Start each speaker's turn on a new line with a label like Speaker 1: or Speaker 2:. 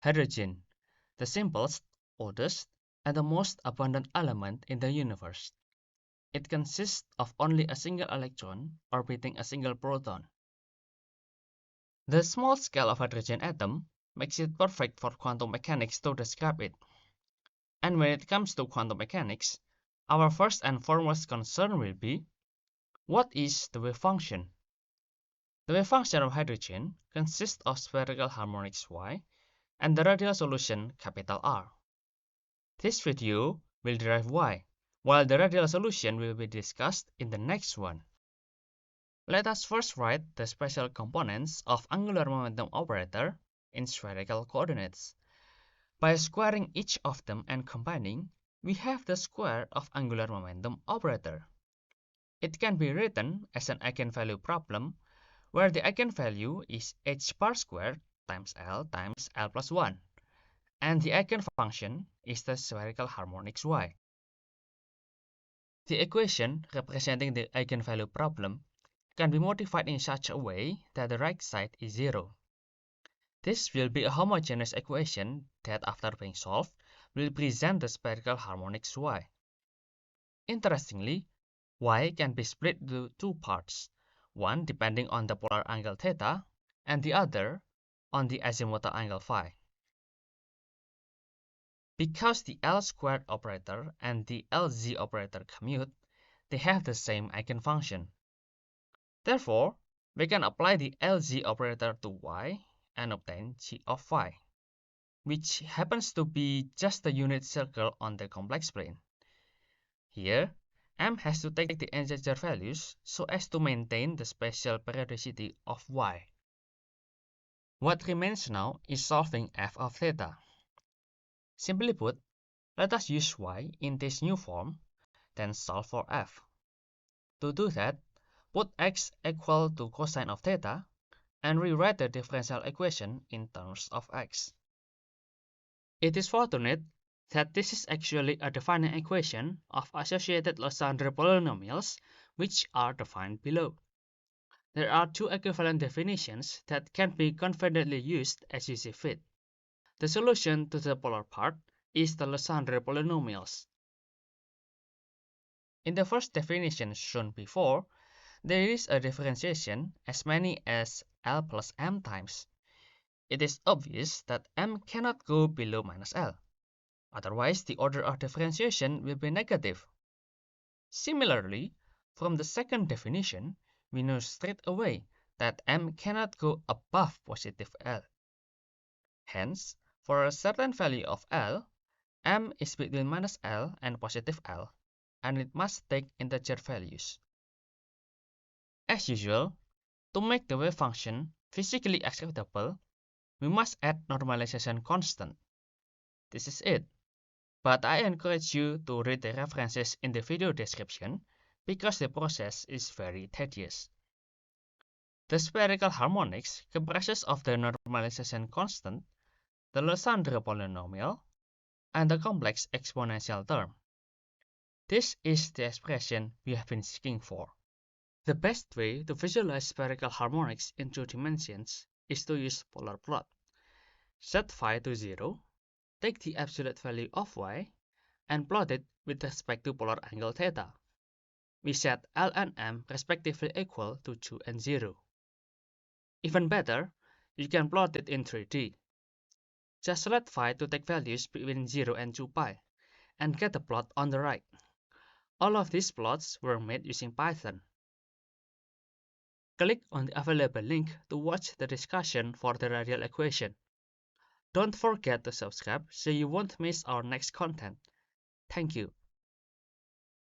Speaker 1: Hydrogen, the simplest, oldest, and the most abundant element in the universe. It consists of only a single electron orbiting a single proton. The small scale of hydrogen atom makes it perfect for quantum mechanics to describe it. And when it comes to quantum mechanics, our first and foremost concern will be, what is the wave function? The wave function of hydrogen consists of spherical harmonics y and the radial solution capital R. This video will derive y, while the radial solution will be discussed in the next one. Let us first write the special components of angular momentum operator in spherical coordinates. By squaring each of them and combining, we have the square of angular momentum operator. It can be written as an eigenvalue problem, where the eigenvalue is h bar squared times L plus 1, and the eigenfunction is the spherical harmonics y. The equation representing the eigenvalue problem can be modified in such a way that the right side is 0. This will be a homogeneous equation that, after being solved, will present the spherical harmonics y. Interestingly, y can be split into two parts, one depending on the polar angle theta, and the other on the azimuthal angle phi. Because the L squared operator and the LZ operator commute, they have the same eigenfunction. Therefore, we can apply the LZ operator to y and obtain g of phi, which happens to be just the unit circle on the complex plane. Here, m has to take the integer values so as to maintain the special periodicity of y. What remains now is solving f of theta. Simply put, let us use y in this new form, then solve for f. To do that, put x equal to cosine of theta, and rewrite the differential equation in terms of x. It is fortunate that this is actually a defining equation of associated Legendre polynomials, which are defined below. There are two equivalent definitions that can be confidently used as you see fit. The solution to the polar part is the Legendre polynomials. In the first definition shown before, there is a differentiation as many as L plus m times. It is obvious that m cannot go below minus L. Otherwise, the order of differentiation will be negative. Similarly, from the second definition, we know straight away that m cannot go above positive L. Hence, for a certain value of L, m is between minus L and positive L, and it must take integer values. As usual, to make the wave function physically acceptable, we must add normalization constant. This is it. But I encourage you to read the references in the video description because the process is very tedious. The spherical harmonics comprises of the normalization constant, the Legendre polynomial, and the complex exponential term. This is the expression we have been seeking for. The best way to visualize spherical harmonics in 2 dimensions is to use polar plot. Set phi to 0, take the absolute value of y, and plot it with respect to polar angle theta. We set L and m respectively equal to 2 and 0. Even better, you can plot it in 3D. Just select phi to take values between 0 and 2 pi, and get the plot on the right. All of these plots were made using Python. Click on the available link to watch the discussion for the radial equation. Don't forget to subscribe so you won't miss our next content. Thank you.